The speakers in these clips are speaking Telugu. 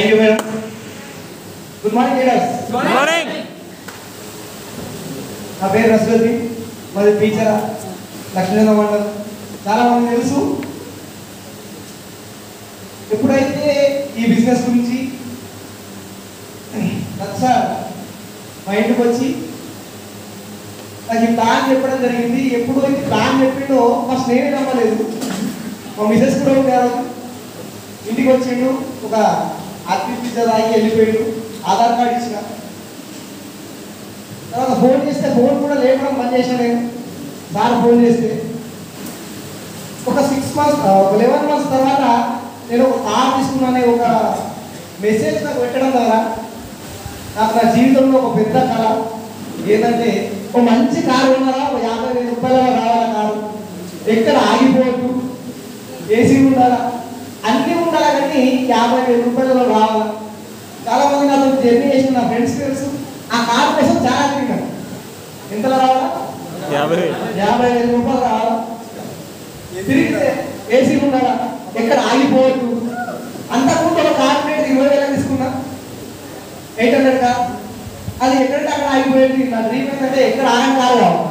Thank you madam. Good morning leaders. Good morning. నా పేరు రసవతి, మాది టీచర్ లక్ష్మీనగర్ మండలం. చాలామంది తెలుసు. ఎప్పుడైతే ఈ బిజినెస్ గురించి సార్ మా ఇంటికి వచ్చి నాకు ఈ ప్లాన్ చెప్పడం జరిగింది. ఎప్పుడైతే ప్లాన్ చెప్పిండో ఫస్ట్ నేనే నమ్మలేదు. మా మిసెస్ కూడా ఉంటారు. ఇంటికి వచ్చిండు, ఒక ఆర్టీ పిజ్జా తాగి వెళ్ళిపోయాడు. ఆధార్ కార్డు ఇచ్చిన తర్వాత ఫోన్ చేస్తే ఫోన్ కూడా లేపడం బంద్ చేసిన నేను. సార్ ఫోన్ చేస్తే ఒక 6 months 11 months తర్వాత నేను ఒక కార్ తీసుకున్నానే ఒక మెసేజ్ నాకు పెట్టడం ద్వారా నాకు నా జీవితంలో ఒక పెద్ద కళ ఏంటంటే ఒక మంచి కారు ఉన్నారా, ఒక 50,000 రూపాయలలో కావాలా కారు, ఎక్కడ ఆగిపోవద్దు, ఏసీ ఉండాలా, అన్నీ ఉండాలా, కానీ 50,000 రూపాయలలో రావాలా. చాలామంది నాతో జర్నీ చేసిన నా ఫ్రెండ్స్ తెలుసు. ఆ కారు కోసం చాలా తిరిగాను. ఎంతలో రావాలా? 50,000 రూపాయలు రావాలా. తిరిగితే ఏసీ ఉండాలా, ఎక్కడ ఆగిపోవద్దు. అంతకుముందు ఒక కార్ రేట్ 20,000 తీసుకున్నా, 800 కార్. అది ఎక్కడంటే అక్కడ ఆగిపోయేది. నా డ్రీమ్ ఏంటంటే ఎక్కడ ఆగని కారు కావాలి,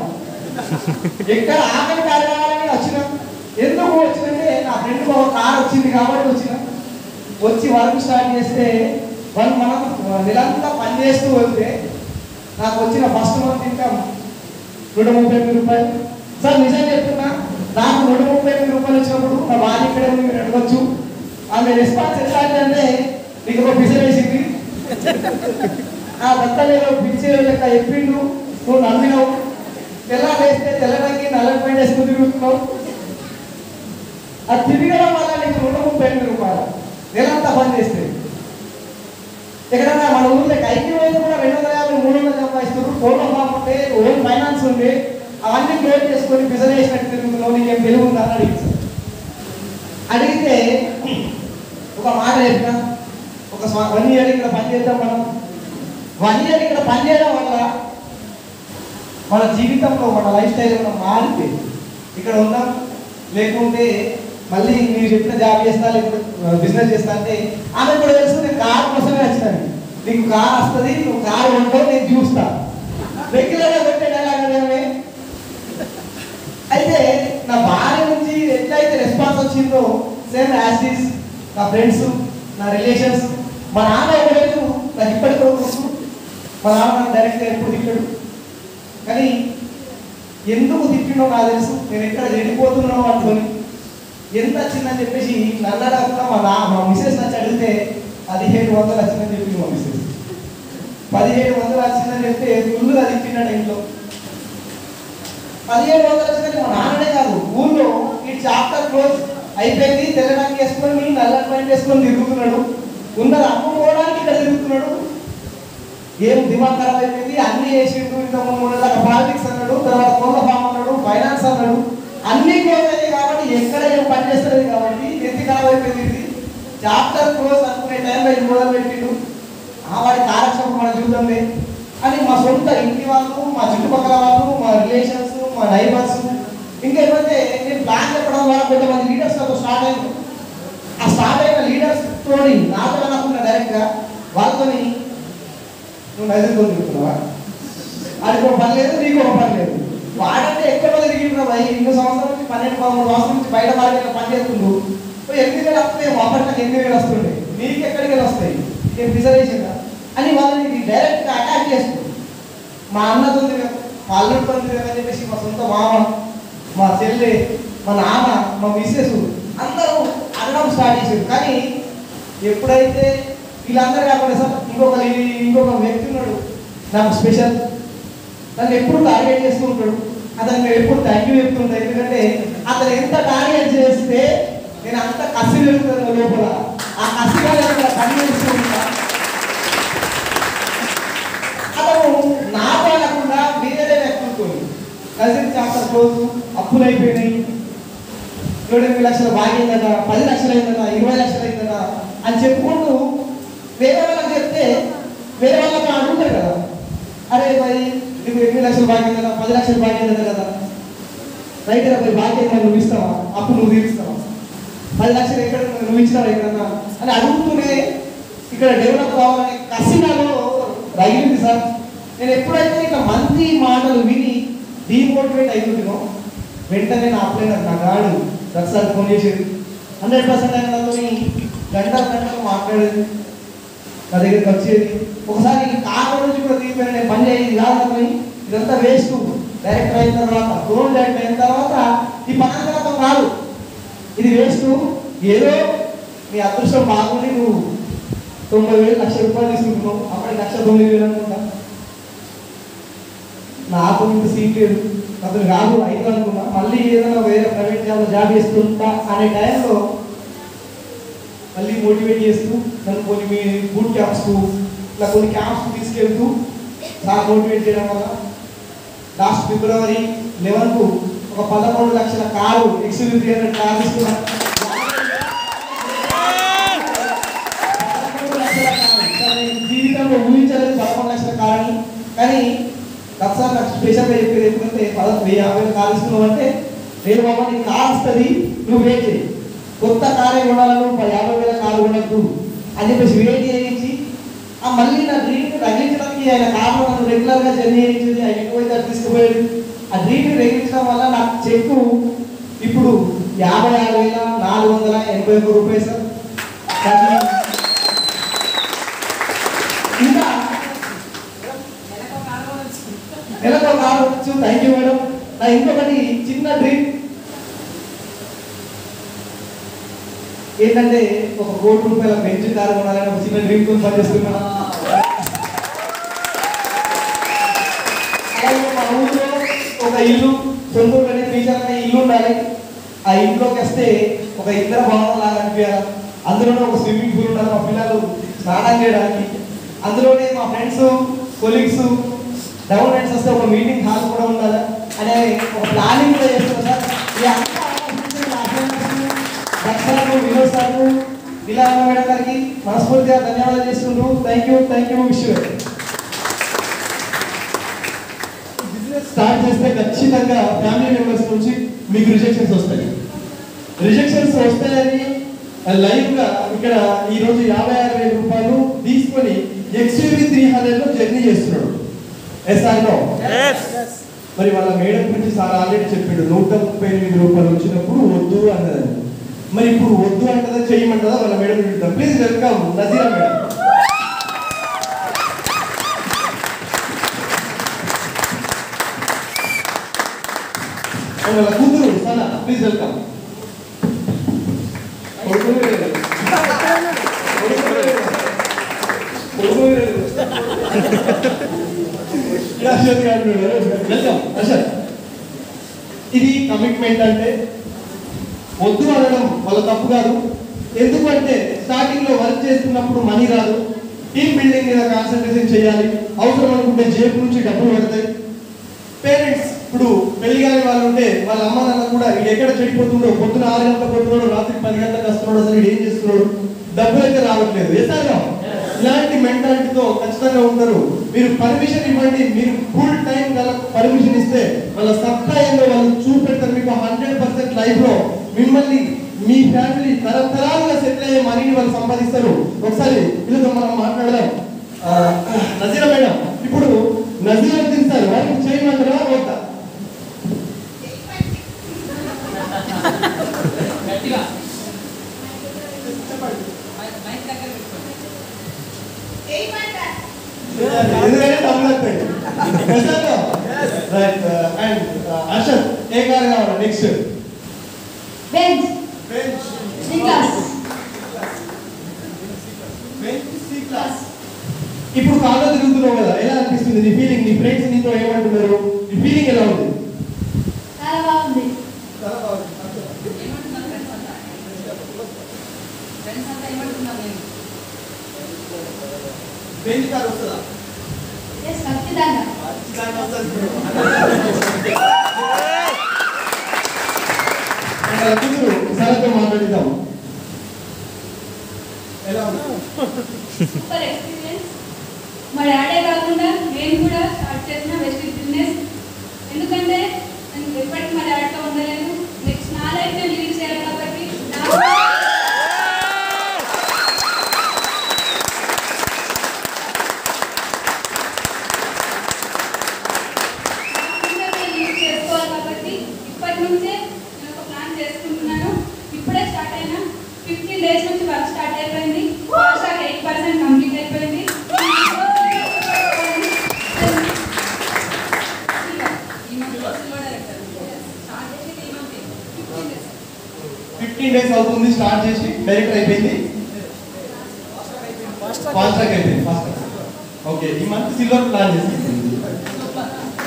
ఎక్కడ ఆగని కారు కావాలని వచ్చిన. ఎందుకు వచ్చినంటే నా ఫ్రెండ్ ఒక కార్ వచ్చింది కాబట్టి వచ్చిన. వచ్చి వర్క్ స్టార్ట్ చేస్తే మనం నెలంతా పని చేస్తూ వెళ్తే నాకు వచ్చిన ఫస్ట్ మంత్ ఇన్కమ్ 138 రూపాయలు. సార్ నిజం చెప్తున్నా, నాకు 138 రూపాయలు వచ్చినప్పుడు నా భార్య ఇక్కడే ఉంది, మీరు అడగచ్చు. ఆమె రెస్పాన్స్ ఎట్లా అంటే నీకు ఒక పిసర్ వేసింది, ఆ దత్తలేదో పిచ్చేలో లెక్క చెప్పిండు, నువ్వు నమ్మినావు, తెల్ల వేస్తే తెల్లడానికి నల్లటి పైన వేసుకుని తిరుగుతున్నావు. అది తిరగడం వల్ల నీకు 138 రూపాయలు నెలంతా పని చేస్తే. ఎక్కడన్నా మన ఊళ్ళో ఐటీ వైపు కూడా 250, 300 సంపాదిస్తారు. ఫోన్లో ఫామ్ ఉంటే, ఓన్ ఫైనాన్స్ ఉంటే అవన్నీ క్లోజ్ చేసుకొని బిజినెస్ చేసినట్టు తిరుగుతున్నావు, నీకేం తెలివి ఉందా అని అడిగితే ఒక మాట చెప్పిన, ఒక 1 year ఇక్కడ పని చేద్దాం. మనం 1 year ఇక్కడ పని చేయడం వల్ల మన జీవితంలో మన లైఫ్ స్టైల్ మనం మారితే ఇక్కడ ఉన్నాం. లేకుంటే మళ్ళీ మీరు చెప్పిన జాబ్ చేస్తా, లేకపోతే బిజినెస్ చేస్తా అంటే ఆమె కూడా తెలుసు నేను కార్ కోసమే వచ్చినాను. నీకు కార్ వస్తుంది, నువ్వు కార్ ఉంటావు, నేను చూస్తా. రెగ్యులర్గా పెట్టే డైలాగ్. అయితే నా భార్య నుంచి ఎట్లయితే రెస్పాన్స్ వచ్చిందో సేమ్ యాజ్ ఇస్ నా ఫ్రెండ్స్, నా రిలేషన్స్. మా నాన్న ఒకరోజు నాకు ఇప్పటికి కూడా గుర్తు. మా నాన్న నాకు డైరెక్ట్గా ఎప్పుడు తిట్టాడు, కానీ ఎందుకు తిట్టినో నాకు తెలుసు. నేను ఎక్కడ చెడిపోతున్నానో అనుకొని ఎంత వచ్చిందని చెప్పేసి నన్ను అడగకుండా మా మిసెస్ వచ్చి అడిగితే 1700 వచ్చిందని చెప్పింది మా మిసెస్. 1700 వచ్చిందని చెప్తే ఫుల్గా తిట్టినాడు ఇంట్లో. 1700 వచ్చిందని మా నాన్ననే కాదు, ఊళ్ళో ఈ చాప్టర్ క్లోజ్ అయిపోయింది, తెల్లడానికి వేసుకొని నల్లటి పాయింట్ వేసుకొని తిరుగుతున్నాడు. ఉన్నది అమ్ముకోవడానికి ఇక్కడ తిరుగుతున్నాడు. ఏం దిమాగ్ ఖరాబ్ అయిపోయింది, అన్ని వేసిండు. ఇంత 3 నెలల దాకా పాలిటిక్స్ అన్నాడు, తర్వాత కోళ్ళ ఫామ్ అన్నాడు, ఫైనాన్స్ అన్నాడు. అన్ని క్లోజ్ అయ్యాయి కాబట్టి ఎక్కడ ఏం పని చేస్తలేదు కాబట్టి నెత్తి ఖరాబ్ అయిపోయింది. చాప్టర్ క్లోజ్ అనుకునే టైంలో ఇది మొదలు పెట్టిండు. వాడి కార్యక్రమం మన జీవితంలో అని మా సొంత ఇంటి వాళ్ళు, మా చుట్టుపక్కల వాళ్ళు, మా రిలేషన్స్, మా నైబర్స్, ఇంకా ఏమంటే నేను ప్లాన్ చెప్పడం ద్వారా కొంతమంది లీడర్స్ నాతో స్టార్ట్ అయ్యారు. ఆ స్టార్ట్ అయిన లీడర్స్ తోని నాతో అనుకున్నా డైరెక్ట్గా వాళ్ళతోని నువ్వు నైజంతో తిరుగుతున్నావా, అది ఒక పని లేదు, నీకు ఒక పని లేదు. వాడంటే ఎక్కడ తిరిగింటున్నా భయ్, 2 సంవత్సరాల నుంచి 12, 13 సంవత్సరాల నుంచి బయట మార్కెట్లో పని చేస్తుండు. 8,000 వస్తాయి, అప్పట్లో 8,000 వస్తుండే, నీకు ఎక్కడికి వస్తాయి, నేను రిజర్వేషన్ అని వాళ్ళని డైరెక్ట్గా అటాక్ చేస్తుంది. మా అన్నతో తిరగదు, మా అల్లుడితో తిరగదని చెప్పేసి మా సొంత మామ, మా చెల్లె, మా నాన్న, మా మిస్సెస్ అందరూ అనడం స్టార్ట్ చేశారు. కానీ ఎప్పుడైతే వీళ్ళందరూ కాకుండా సార్ ఇంకొక వ్యక్తి ఉన్నాడు నాకు స్పెషల్, నన్ను ఎప్పుడు టార్గెట్ చేస్తూ ఉంటాడు. అతను నేను ఎప్పుడు థ్యాంక్ యూ చెప్తుంటా. ఎందుకంటే అతను ఎంత టార్గెట్ చేస్తే నేను అంత కసి వెళ్తున్నాను లోపల. ఆ కసిగా పని చేస్తూ ఉంటా. అతను నాకు అనకుండా వేరే వ్యక్తులతో కజిన్ చాప్టర్ క్లోజ్, అప్పులు అయిపోయినాయి, 7-8 లక్షలు బాగైందట, 10 లక్షలు అయిందట, 20 లక్షలు అయిందట అని చెప్పుకుంటూ వేరే వాళ్ళకి చెప్తే వేరే వాళ్ళకి అడుగుతారు కదా, అరే భయ్ నీకు 8 లక్షలు బాగైందట, 10 లక్షలు బాగైందట కదా, రైట్ పోయి బాగైందా, నువ్వు ఇస్తావా, అప్పు నువ్వు తీరుస్తావా, 10 లక్షలు ఎక్కడ నువ్వు ఇచ్చినావు ఎక్కడన్నా అని అడుగుతూనే ఇక్కడ డెవలప్ కావాలనే కసి నాలో రగిలింది సార్. నేను ఎప్పుడైతే ఇక మంది మాటలు విని డీమోటివేట్ అవుతుంటేనో వెంటనే నా అప్లైనర్ నా గాడు ఒకసారి ఫోన్ చేసేది 100% ఆయన నాతో గంటలు మాట్లాడేది, నా దగ్గరికి వచ్చేది. ఒకసారి కారణం నుంచి కూడా తీరిపోయిన నేను పని చేయేది కాదు అనుకుని ఇదంతా వేస్ట్. డైరెక్టర్ అయిన తర్వాత ఫోన్ డైరెక్టర్ అయిన తర్వాత ఈ పనంతరం కాదు, ఇది వేస్ట్. ఏదో నీ అదృష్టం బాగుండి నువ్వు 90,000 లక్ష రూపాయలు తీసుకుంటున్నావు, అప్పటికి 1,09,000 అనుకుంటా. నాకు ఇంత సీట్ లేదు, అతను కాదు 5 అనుకున్నా. మళ్ళీ ఏదైనా వేరే ప్రైవేట్ జాబ్ చేస్తుంటా అనే టైంలో మళ్ళీ మోటివేట్ చేస్తూ నన్ను కొన్ని మీ బూట్ క్యాంప్స్కు ఇట్లా కొన్ని క్యాంప్స్కు తీసుకెళ్తూ నాకు మోటివేట్ చేయడం వల్ల లాస్ట్ February 11కు ఒక 13 లక్షల కారు XUV 300 కారు తీసుకున్నాను. జీవితంలో ఊహించలేదు 11 లక్షల కారని. కానీ ఒకసారి నాకు స్పెషల్గా చెప్పేది ఎందుకంటే 50,000 కారు ఇస్తున్నావు అంటే నేను బాబా నీకు కారు వస్తుంది, నువ్వు వెయిట్ చేయి, కొత్త కారే కొనాలను 50,000 కారు కొనద్దు అని చెప్పేసి వెయిట్ చేయించి మళ్ళీ నా డ్రీమ్ని రగిలించడానికి ఆయన కారులో నన్ను రెగ్యులర్గా జర్నీ చేయించేది, ఆయన ఎక్కువైతే తీసుకుపోయేది. ఆ డ్రీమ్ని రగిలించడం వల్ల నాకు చెక్కు ఇప్పుడు 56,481 రూపాయలు సార్. ఇంకా నెలకు కారు వచ్చు. Thank you madam. నా ఇంకొకటి చిన్న డ్రీమ్ ఏంటంటే ఒక ₹1 కోటి బెంచ్ కారు కొనాలని ఒక చిన్న డ్రీమ్ తో పనిచేస్తున్నా. అలాగే మా ఊళ్ళో ఒక ఇల్లు సొంతూరులోనే ఫ్యూచర్ అనే ఇల్లు ఉండాలి. ఆ ఇంట్లోకి వస్తే ఒక ఇద్దర భవనం లాగా అనిపించాలి. అందులోనే ఒక స్విమ్మింగ్ పూల్ ఉండాలి, మా పిల్లలు స్నానం చేయడానికి. అందులోనే మా ఫ్రెండ్స్ కొలీగ్స్ డౌన్ ఫ్రెండ్స్ వస్తే ఒక మీటింగ్ హాల్ కూడా ఉండాలి అనే ఒక ప్లానింగ్ కూడా చేస్తున్నాం సార్. దక్షలకు వినోద్ సార్కు ఇలా మేడం గారికి మనస్ఫూర్తిగా ధన్యవాదాలు చేస్తుండ్రు. Thank you wish you. Business start చేస్తే ఖచ్చితంగా ఫ్యామిలీ మెంబర్స్ నుంచి మీకు రిజెక్షన్స్ వస్తాయి. రిజెక్షన్స్ వస్తాయని లైవ్గా ఇక్కడ ఈరోజు 56,000 రూపాయలు తీసుకొని XUV 300లో జర్నీ చేస్తున్నాడు. ఎస్ఆర్నో మరి వాళ్ళ మేడం గురించి సార్ ఆల్రెడీ చెప్పాడు 138 రూపాయలు వచ్చినప్పుడు వద్దు అన్నదని. మరి ఇప్పుడు వద్దు అంటదా చేయమంటదా వాళ్ళ మేడం చూద్దాం. Please welcome Nazeera madam. వాళ్ళ కూతురు సనా, ప్లీజ్ వెల్కమ్. ఇది కమిట్మెంట్ అంటే వద్దు అనడం వాళ్ళ తప్పు కాదు. ఎందుకంటే స్టార్టింగ్ లో వర్క్ చేస్తున్నప్పుడు మనీ రాదు, టీమ్ బిల్డింగ్ మీద కాన్సన్ట్రేషన్ చేయాలి, అవసరం అనుకుంటే జేబు నుంచి డబ్బులు పడతాయి. పేరెంట్స్ ఇప్పుడు పెళ్లి కాని వాళ్ళు ఉంటే వాళ్ళ అమ్మ నాన్న కూడా ఎక్కడ చెడిపోతుండో, పొద్దున 6 గంటలకు పోతున్నాడు, రాత్రి 10 గంటలకు వస్తున్నాడు, అసలు ఏం చేస్తున్నాడు, డబ్బులు అయితే రావట్లేదు. ఎసాగా ఇలాంటి మెంటాలిటీతో ఖచ్చితంగా ఉంటారు. మీరు పర్మిషన్ ఇవ్వండి, మీరు ఫుల్ టైం గల పర్మిషన్ ఇస్తే వాళ్ళ సత్తా ఏందో వాళ్ళు చూపెడతారు. మీకు 100% లైఫ్ లో మిమ్మల్ని మీ ఫ్యామిలీ తరతరాలుగా సెటిల్ అయ్యే మనీని వాళ్ళు సంపాదిస్తారు. ఒకసారి వీళ్ళతో మనం మాట్లాడదాం. నజీరా మేడం, ఇప్పుడు నజీరా తింటారు వారికి చేయమంటారా వద్దా? ఏ కార్ కావాలి నెక్స్ట్? Bench C class. ఇప్పుడు కాళ్ళ తిరుగుతున్నావు కదా, ఎలా అనిపిస్తుంది నీ ఫీలింగ్? నీ ఫ్రెండ్స్ నీతో ఏమంటున్నారు? నీ ఫీలింగ్ ఎలా ఉంది? చాలా బాగుంది. బెంచ్ కార్ వస్తుందా? ఖచ్చితంగా. సార్తో మాట్లాడిద్దాం. ఎలా ఉంది? Super experience. మా డాడే కాకుండా నేను కూడా స్టార్ట్ చేసిన బెస్ట్ బిజినెస్. ఎందుకంటే నేను ఎప్పటికీ మా డాడీతో ఉండలేను. నెక్స్ట్ నా లైఫ్ నేను లీడ్ చేయాలి కాబట్టి 15 days అవుతుంది స్టార్ట్ చేసి డైరెక్ట్ అయిపోయింది ఫాస్ట్ ట్రాక్ అయిపోయింది ఫాస్ట్ ట్రాక్. ఓకే ఈ మంత్ సిల్వర్ ప్లాన్ చేసి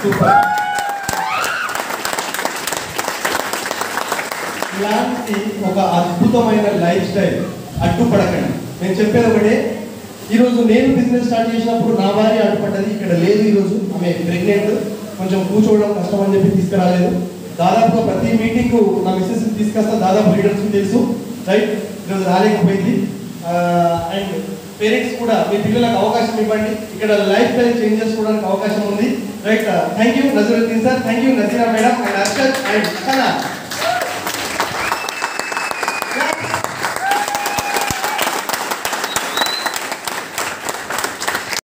సూపర్. ఇలాంటి ఒక అద్భుతమైన లైఫ్ స్టైల్ అడ్డుపడకండి. నేను చెప్పేది ఒకటే, ఈరోజు నేను బిజినెస్ స్టార్ట్ చేసినప్పుడు నా భార్య అడ్డుపడ్డది, ఇక్కడ లేదు. ఈరోజు ఆమె ప్రెగ్నెంట్, కొంచెం కూర్చోవడం కష్టం అని చెప్పి తీసుకురాలేదు. దాదాపుగా ప్రతి మీటింగ్ నా మిస్సెస్ తీసుకొస్తా, దాదాపు లీడర్స్ తెలుసు రైట్. ఈరోజు రాలేకపోయింది. అండ్ పేరెంట్స్ కూడా మీ పిల్లలకు అవకాశం ఇవ్వండి, ఇక్కడ లైఫ్ స్టైల్ చేంజ్ చేసుకోవడానికి అవకాశం ఉంది right. Thank you Nazaruddin sir, thank you Nazeera madam and Arshad and Sana.